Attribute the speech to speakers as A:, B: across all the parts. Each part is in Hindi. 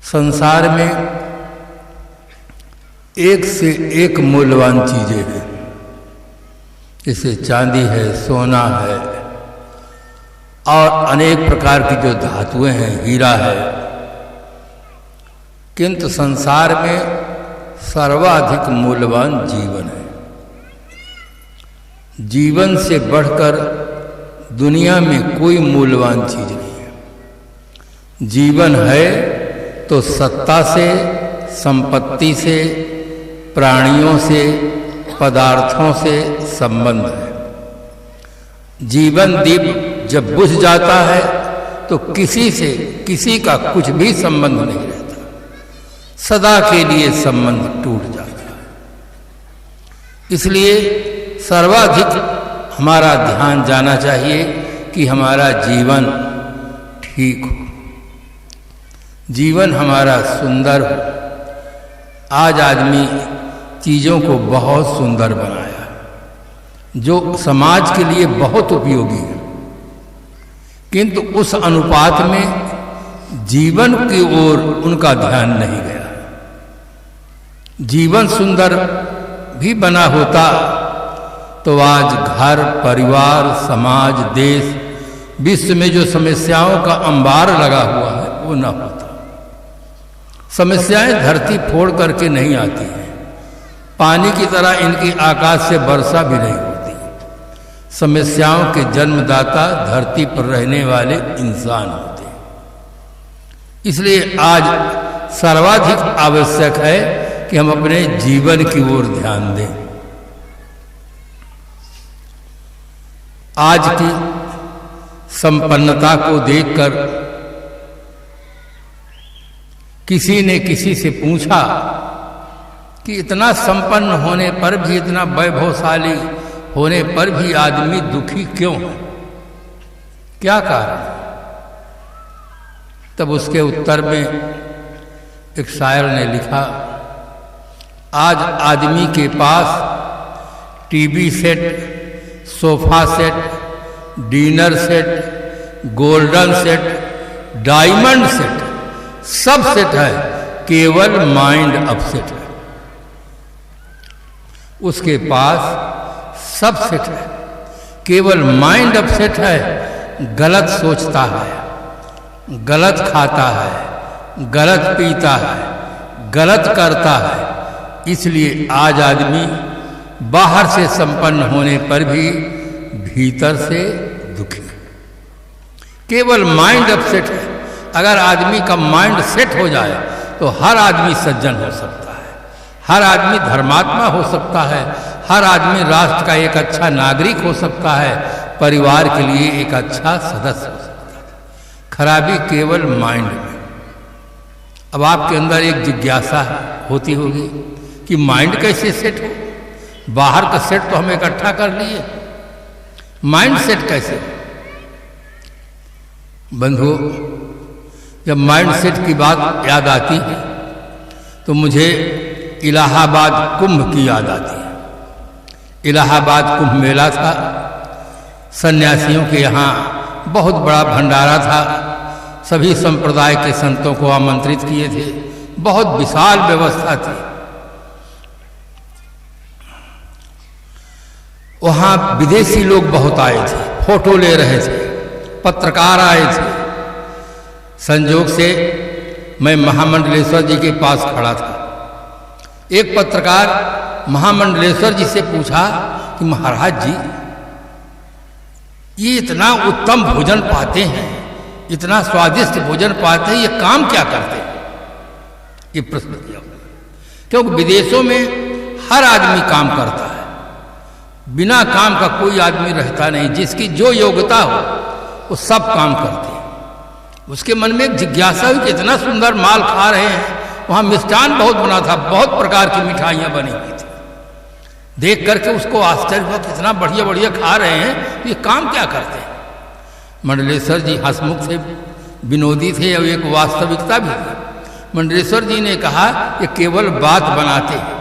A: संसार में एक से एक मूल्यवान चीजें हैं, जैसे चांदी है, सोना है और अनेक प्रकार की जो धातुएं हैं, हीरा है। किंतु संसार में सर्वाधिक मूल्यवान जीवन है। जीवन से बढ़कर दुनिया में कोई मूल्यवान चीज नहीं है। जीवन है तो सत्ता से, संपत्ति से, प्राणियों से, पदार्थों से संबंध है। जीवन दीप जब बुझ जाता है तो किसी से किसी का कुछ भी संबंध नहीं रहता, सदा के लिए संबंध टूट जाता है। इसलिए सर्वाधिक हमारा ध्यान जाना चाहिए कि हमारा जीवन ठीक हो, जीवन हमारा सुंदर हो। आज आदमी चीज़ों को बहुत सुंदर बनाया, जो समाज के लिए बहुत उपयोगी है, किंतु उस अनुपात में जीवन की ओर उनका ध्यान नहीं गया। जीवन सुंदर भी बना होता तो आज घर, परिवार, समाज, देश, विश्व में जो समस्याओं का अंबार लगा हुआ है वो न होता। समस्याएं धरती फोड़ करके नहीं आती हैं, पानी की तरह इनकी आकाश से वर्षा भी नहीं होती। समस्याओं के जन्मदाता धरती पर रहने वाले इंसान होते हैं। इसलिए आज सर्वाधिक आवश्यक है कि हम अपने जीवन की ओर ध्यान दें। आज की संपन्नता को देखकर किसी ने किसी से पूछा कि इतना संपन्न होने पर भी, इतना वैभवशाली होने पर भी आदमी दुखी क्यों है, क्या कारण? तब उसके उत्तर में एक शायर ने लिखा, आज आदमी के पास TV set, sofa set, dinner set, golden set, diamond set, सब सेट है, केवल माइंड अपसेट है। उसके पास सब सेट है, केवल माइंड अपसेट है। गलत सोचता है, गलत खाता है, गलत पीता है, गलत करता है। इसलिए आज आदमी बाहर से संपन्न होने पर भी भीतर से दुखी है, केवल माइंड अपसेट है। अगर आदमी का माइंड सेट हो जाए तो हर आदमी सज्जन हो सकता है, हर आदमी धर्मात्मा हो सकता है, हर आदमी राष्ट्र का एक अच्छा नागरिक हो सकता है, परिवार के लिए एक अच्छा सदस्य हो सकता है। खराबी केवल माइंड में। अब आपके अंदर एक जिज्ञासा होती होगी कि माइंड कैसे सेट हो? बाहर का सेट तो हम इकट्ठा कर लिए, माइंड सेट कैसे? बंधुओं, जब माइंड सेट की बात याद आती है तो मुझे इलाहाबाद कुंभ की याद आती है। इलाहाबाद कुंभ मेला था, सन्यासियों के यहाँ बहुत बड़ा भंडारा था, सभी संप्रदाय के संतों को आमंत्रित किए थे, बहुत विशाल व्यवस्था थी। वहाँ विदेशी लोग बहुत आए थे, फोटो ले रहे थे, पत्रकार आए थे। संयोग से मैं महामंडलेश्वर जी के पास खड़ा था। एक पत्रकार महामंडलेश्वर जी से पूछा कि महाराज जी, ये इतना उत्तम भोजन पाते हैं, इतना स्वादिष्ट भोजन पाते हैं, ये काम क्या करते हैं? ये प्रश्न किया। क्योंकि विदेशों में हर आदमी काम करता है, बिना काम का कोई आदमी रहता नहीं। जिसकी जो योग्यता हो वो सब काम करते हैं। उसके मन में एक जिज्ञासा हुई कि इतना सुंदर माल खा रहे हैं। वहाँ मिष्ठान बहुत बना था, बहुत प्रकार की मिठाइयाँ बनी हुई थी। देख करके उसको आश्चर्य हुआ, कितना बढ़िया बढ़िया खा रहे हैं, ये काम क्या करते हैं? मंडलेश्वर जी हंसमुख थे, विनोदी थे और एक वास्तविकता भी थी। मंडलेश्वर जी ने कहा, ये केवल बात बनाते हैं।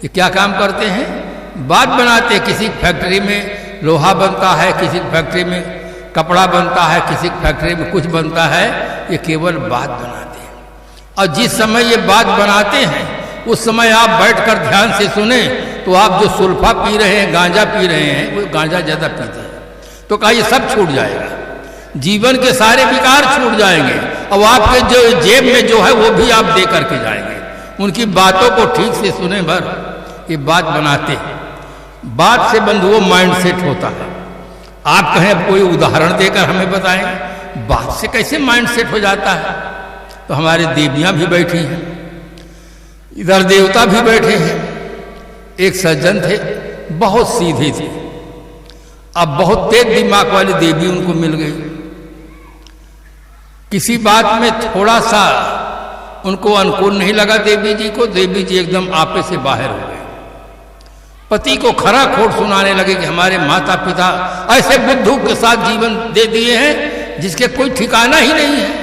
A: ये क्या काम करते हैं? बात बनाते हैं। किसी फैक्ट्री में लोहा बनता है, किसी फैक्ट्री में कपड़ा बनता है, किसी फैक्ट्री में कुछ बनता है, ये केवल बात बनाते हैं। और जिस समय ये बात बनाते हैं उस समय आप बैठकर ध्यान से सुने तो आप जो सुल्फा पी रहे हैं, गांजा पी रहे हैं, वो गांजा ज़्यादा पीते हैं। तो कहा ये सब छूट जाएगा, जीवन के सारे विकार छूट जाएंगे और आपके जो जेब में जो है वो भी आप दे करके जाएंगे। उनकी बातों को ठीक से सुने भर ये बात बनाते हैं। बात से बंधुओं माइंड सेट होता है। आप कहें अब कोई उदाहरण देकर हमें बताएं, बात से कैसे माइंड सेट हो जाता है? तो हमारे देवियां भी बैठी हैं, इधर देवता भी बैठे हैं। एक सज्जन थे, बहुत सीधे थे, अब बहुत तेज दिमाग वाली देवी उनको मिल गई। किसी बात में थोड़ा सा उनको अनुकूल नहीं लगा देवी जी को, देवी जी एकदम आपे से बाहर हो गए। पति को खरा खोट सुनाने लगे कि हमारे माता पिता ऐसे बुद्धू के साथ जीवन दे दिए हैं जिसके कोई ठिकाना ही नहीं है।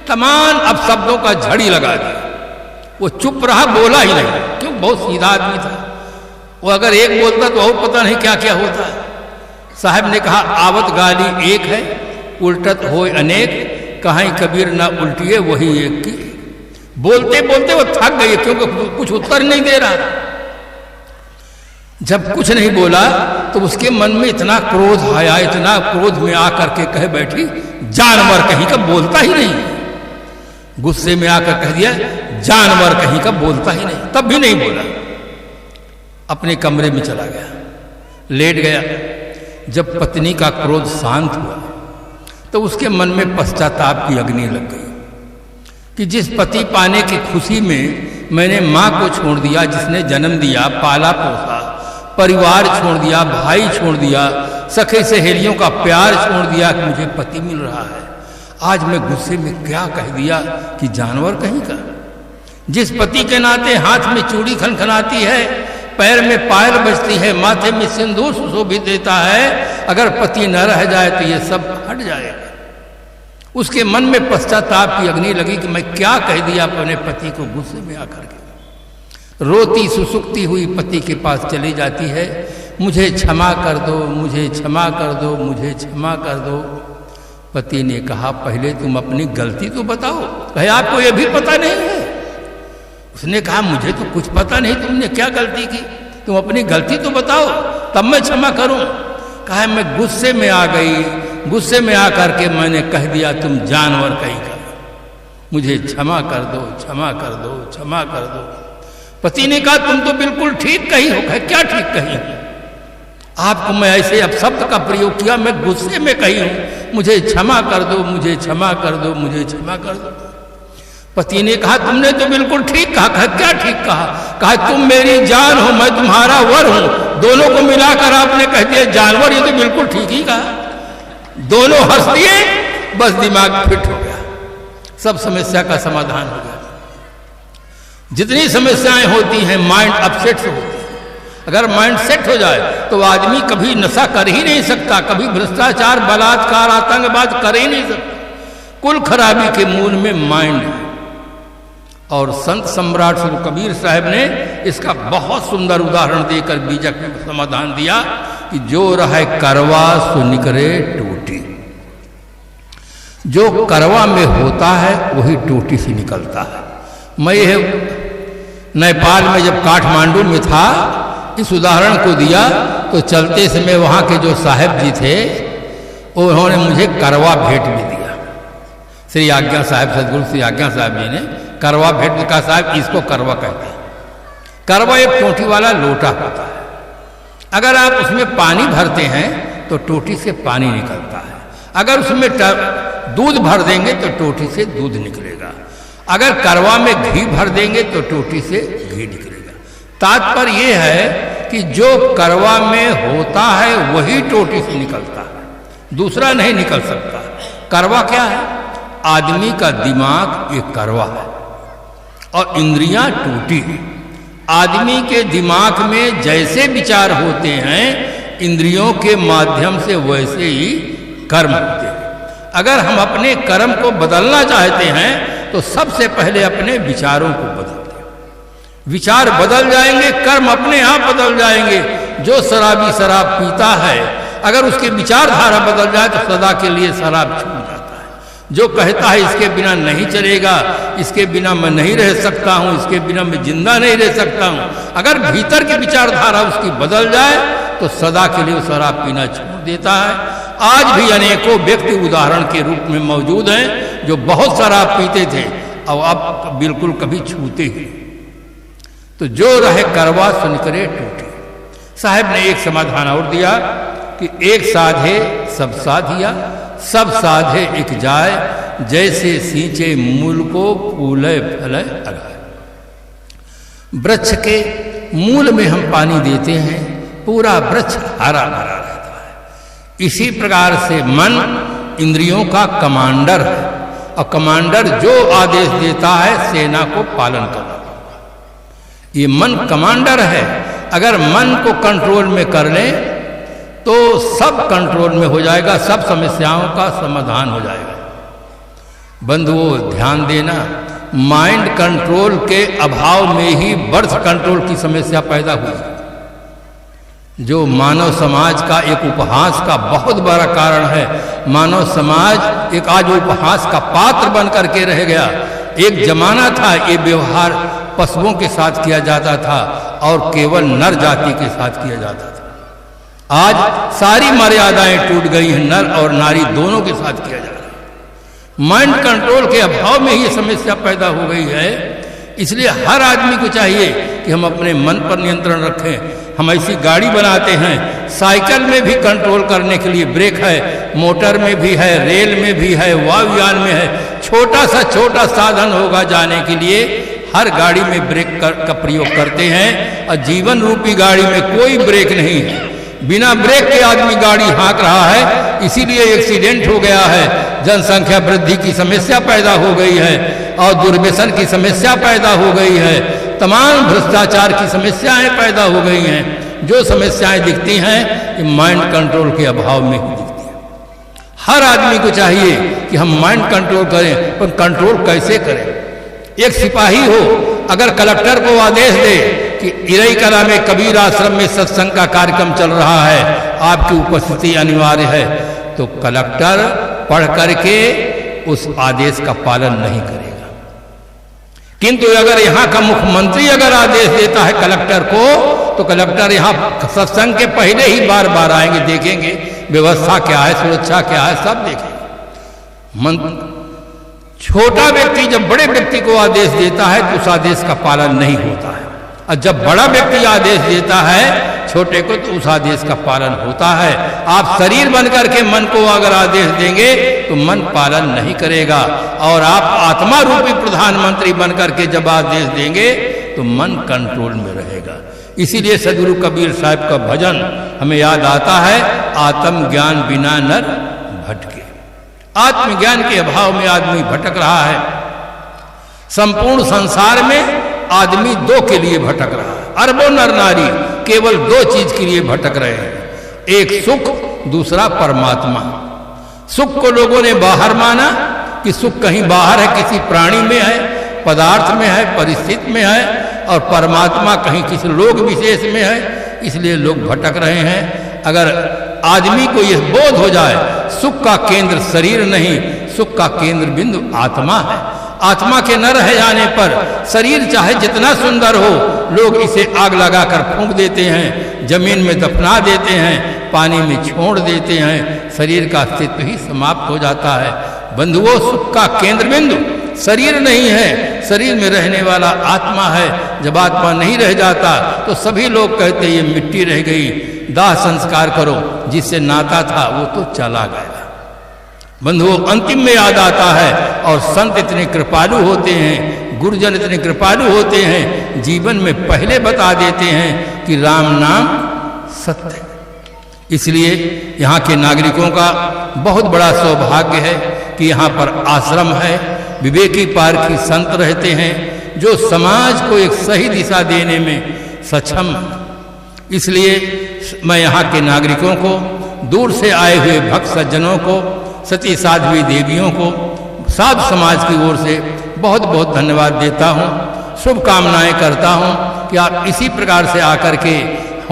A: तमाम अपशब्दों का झड़ी लगा दिया। वो चुप रहा, बोला ही नहीं, क्यों? बहुत सीधा आदमी था वो। अगर एक बोलता तो और पता नहीं क्या क्या होता। साहब ने कहा आवत गाली एक है, उल्टत होय अनेक, कहीं कबीर ना उल्टिए वही एक की। बोलते बोलते वो थक गए क्योंकि कुछ उत्तर नहीं दे रहा। जब कुछ नहीं बोला तो उसके मन में इतना क्रोध आया, इतना क्रोध में आकर के कह बैठी जानवर कहीं का बोलता ही नहीं। गुस्से में आकर कह दिया जानवर कहीं का बोलता ही नहीं। तब भी नहीं बोला, अपने कमरे में चला गया, लेट गया। जब पत्नी का क्रोध शांत हुआ तो उसके मन में पश्चाताप की अग्नि लग गई कि जिस पति पाने की खुशी में मैंने माँ को छोड़ दिया, जिसने जन्म दिया, पाला पोसा, परिवार छोड़ दिया, भाई छोड़ दिया, सखे सहेलियों का प्यार छोड़ दिया कि मुझे पति मिल रहा है, आज मैं गुस्से में क्या कह दिया कि जानवर कहीं का। जिस पति के नाते हाथ में चूड़ी खनखनाती है, पैर में पायल बजती है, माथे में सिंदूर सुशोभित देता है, अगर पति न रह जाए तो ये सब हट जाएगा। उसके मन में पश्चाताप की अग्नि लगी कि मैं क्या कह दिया अपने पति को। गुस्से में आकर के रोती सुसुकती हुई पति के पास चली जाती है, मुझे क्षमा कर दो, मुझे क्षमा कर दो, मुझे क्षमा कर दो। पति ने कहा पहले तुम अपनी गलती तो बताओ। कहे आपको ये भी पता नहीं है? उसने कहा मुझे तो कुछ पता नहीं, तुमने क्या गलती की, तुम अपनी गलती तो बताओ तब मैं क्षमा करूं। कहा मैं गुस्से में आ गई, गुस्से में आकर के मैंने कह दिया तुम जानवर कहीं का, मुझे क्षमा कर दो, क्षमा कर दो, क्षमा कर दो। पति ने कहा तुम तो बिल्कुल ठीक कही हो। कहा क्या ठीक कही? आपको मैं ऐसे अपशब्द का प्रयोग किया, मैं गुस्से में कही हूं, मुझे क्षमा कर दो, मुझे क्षमा कर दो, मुझे क्षमा कर दो। पति ने कहा तुमने तो बिल्कुल ठीक कहा। कहा क्या ठीक कहा? कहा तुम मेरी जान हो, मैं तुम्हारा वर हूं, दोनों को मिलाकर आपने कह दिया जानवर। ये तो बिल्कुल ठीक ही कहा। दोनों हंस दिए, बस दिमाग फिट हो गया, सब समस्या का समाधान हो गया। जितनी समस्याएं होती हैं माइंड अपसेट से होती है। अगर माइंड सेट हो जाए तो आदमी कभी नशा कर ही नहीं सकता, कभी भ्रष्टाचार, बलात्कार, आतंकवाद कर ही नहीं सकता। कुल खराबी के मूल में माइंड है। और संत सम्राट श्री कबीर साहब ने इसका बहुत सुंदर उदाहरण देकर बीजक में समाधान दिया कि जो रहे करवा सो निकले टूटी। जो करवा में होता है वही टूटी से निकलता है। मैं यह नेपाल में जब काठमांडू में था इस उदाहरण को दिया तो चलते समय वहाँ के जो साहब जी थे उन्होंने मुझे करवा भेंट भी दिया। श्री आज्ञा साहब, सदगुरु श्री आज्ञा साहब जी ने करवा भेंट का, साहब इसको करवा कहते हैं। करवा एक टोटी वाला लोटा होता है। अगर आप उसमें पानी भरते हैं तो टोटी से पानी निकलता है। अगर उसमें दूध भर देंगे तो टोटी से दूध निकलेगा। अगर करवा में घी भर देंगे तो टोटी से घी निकलेगा। तात्पर्य यह है कि जो करवा में होता है वही टोटी से निकलता है, दूसरा नहीं निकल सकता। करवा क्या है? आदमी का दिमाग एक करवा है और इंद्रियां टूटी है। आदमी के दिमाग में जैसे विचार होते हैं इंद्रियों के माध्यम से वैसे ही कर्म होते हैं। अगर हम अपने कर्म को बदलना चाहते हैं तो सबसे पहले अपने विचारों को बदलते हैं। विचार बदल जाएंगे, कर्म अपने आप बदल जाएंगे। जो शराबी शराब पीता है अगर उसकी विचारधारा बदल जाए तो सदा के लिए शराब छूट जाता है। जो कहता है इसके बिना नहीं चलेगा, इसके बिना मैं नहीं रह सकता हूँ, इसके बिना मैं जिंदा नहीं रह सकता हूँ, अगर भीतर की विचारधारा उसकी बदल जाए तो सदा के लिए वो शराब पीना छोड़ देता है। आज भी अनेकों व्यक्ति उदाहरण के रूप में मौजूद हैं जो बहुत शराब पीते थे और अब बिल्कुल कभी छूते ही। तो जो रहे करवा सुन करे टूटे। साहब ने एक समाधान और दिया कि एक साधे सब साधिया, सब साधे एक जाए, जैसे सींचे मूल को फूले फले अगाए। वृक्ष के मूल में हम पानी देते हैं, पूरा वृक्ष हरा भरा रहता है। इसी प्रकार से मन इंद्रियों का कमांडर है और कमांडर जो आदेश देता है सेना को पालन करना होगा। ये मन कमांडर है। अगर मन को कंट्रोल में कर लें तो सब कंट्रोल में हो जाएगा, सब समस्याओं का समाधान हो जाएगा। बंधुओं ध्यान देना, माइंड कंट्रोल के अभाव में ही बर्थ कंट्रोल की समस्या पैदा हुई, जो मानव समाज का एक उपहास का बहुत बड़ा कारण है। मानव समाज एक आज उपहास का पात्र बन करके रह गया। एक जमाना था ये व्यवहार पशुओं के साथ किया जाता था और केवल नर जाति के साथ किया जाता था। आज सारी मर्यादाएं टूट गई हैं, नर और नारी दोनों के साथ किया जा रहा है। माइंड कंट्रोल के अभाव में ये समस्या पैदा हो गई है। इसलिए हर आदमी को चाहिए कि हम अपने मन पर नियंत्रण रखें। हम ऐसी गाड़ी बनाते हैं, साइकिल में भी कंट्रोल करने के लिए ब्रेक है, मोटर में भी है, रेल में भी है, वायुयान में है। छोटा सा छोटा साधन होगा जाने के लिए, हर गाड़ी में ब्रेक का प्रयोग करते हैं। और जीवन रूपी गाड़ी में कोई ब्रेक नहीं है। बिना ब्रेक के आदमी गाड़ी हाँक रहा है, इसीलिए एक्सीडेंट हो गया है। जनसंख्या वृद्धि की समस्या पैदा हो गई है और दुर्व्यसन की समस्या पैदा हो गई है। तमाम भ्रष्टाचार की समस्याएं पैदा हो गई हैं। जो समस्याएं दिखती हैं ये माइंड कंट्रोल के अभाव में ही दिखती हैं। हर आदमी को चाहिए कि हम माइंड कंट्रोल करें, पर कंट्रोल कैसे करें? एक सिपाही हो, अगर कलेक्टर को आदेश दे कि इरई कला में कबीर आश्रम में सत्संग का कार्यक्रम चल रहा है, आपकी उपस्थिति अनिवार्य है, तो कलेक्टर पढ़ करके उस आदेश का पालन नहीं करेगा। किंतु अगर यहाँ का मुख्यमंत्री अगर आदेश देता है कलेक्टर को, तो कलेक्टर यहाँ सत्संग के पहले ही बार बार आएंगे, देखेंगे व्यवस्था क्या है, सुरक्षा क्या है, सब देखेंगे। छोटा व्यक्ति जब बड़े व्यक्ति को आदेश देता है तो उस आदेश का पालन नहीं होता है, और जब बड़ा व्यक्ति आदेश देता है छोटे को तो उस आदेश का पालन होता है। आप शरीर बन करके मन को अगर आदेश देंगे तो मन पालन नहीं करेगा, और आप आत्मा रूपी प्रधानमंत्री बन करके जब आदेश देंगे तो मन कंट्रोल में रहेगा। इसीलिए सदगुरु कबीर साहब का भजन हमें याद आता है, आत्म ज्ञान बिना नर भटके। आत्मज्ञान के अभाव में आदमी भटक रहा है। संपूर्ण संसार में आदमी दो के लिए भटक रहा है। अरबों नर नारी केवल दो चीज के लिए भटक रहे हैं, एक सुख, दूसरा परमात्मा। सुख को लोगों ने बाहर माना कि सुख कहीं बाहर है, किसी प्राणी में है, पदार्थ में है, परिस्थिति में है, और परमात्मा कहीं किसी लोक विशेष में है, इसलिए लोग भटक रहे हैं। अगर आदमी को यह बोध हो जाए सुख का केंद्र शरीर नहीं, सुख का केंद्र बिंदु आत्मा है। आत्मा के न रह जाने पर शरीर चाहे जितना सुंदर हो, लोग इसे आग लगाकर फूंक देते हैं, जमीन में दफना देते हैं, पानी में छोड़ देते हैं, शरीर का अस्तित्व ही समाप्त हो जाता है। बंधुओं, सुख का केंद्र बिंदु शरीर नहीं है, शरीर में रहने वाला आत्मा है। जब आत्मा नहीं रह जाता तो सभी लोग कहते ये मिट्टी रह गई, दाह संस्कार करो, जिससे नाता था वो तो चला गया। बंधुओं, अंतिम में याद आता है, और संत इतने कृपालु होते हैं, गुरुजन इतने कृपालु होते हैं, जीवन में पहले बता देते हैं कि राम नाम सत्य है। इसलिए यहाँ के नागरिकों का बहुत बड़ा सौभाग्य है कि यहाँ पर आश्रम है, विवेकी पारखी संत रहते हैं जो समाज को एक सही दिशा देने में सक्षम है। इसलिए मैं यहाँ के नागरिकों को, दूर से आए हुए भक्त सज्जनों को, सती साध्वी देवियों को, साधु समाज की ओर से बहुत बहुत धन्यवाद देता हूँ। शुभकामनाएं करता हूँ कि आप इसी प्रकार से आकर के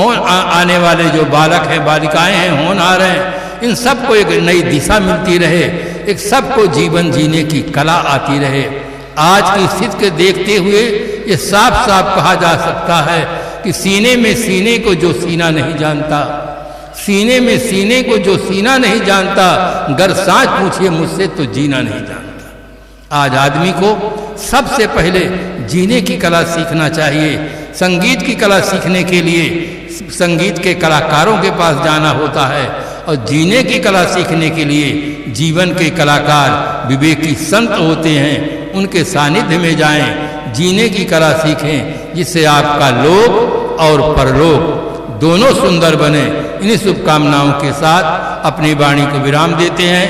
A: आने वाले जो बालक हैं, बालिकाएं हैं, होनहार हैं, इन सबको एक नई दिशा मिलती रहे, एक सबको जीवन जीने की कला आती रहे। आज की स्थिति को देखते हुए ये साफ साफ कहा जा सकता है कि सीने में सीने को जो सीना नहीं जानता, सीने में सीने को जो सीना नहीं जानता, गर सांच पूछे मुझसे तो जीना नहीं जानता। आज आदमी को सबसे पहले जीने की कला सीखना चाहिए। संगीत की कला सीखने के लिए संगीत के कलाकारों के पास जाना होता है और जीने की कला सीखने के लिए जीवन के कलाकार विवेकी संत होते हैं, उनके सानिध्य में जाएं, जीने की कला सीखें, जिससे आपका लोक और परलोक दोनों सुंदर बने। इन्हीं शुभकामनाओं के साथ अपनी वाणी को विराम देते हैं।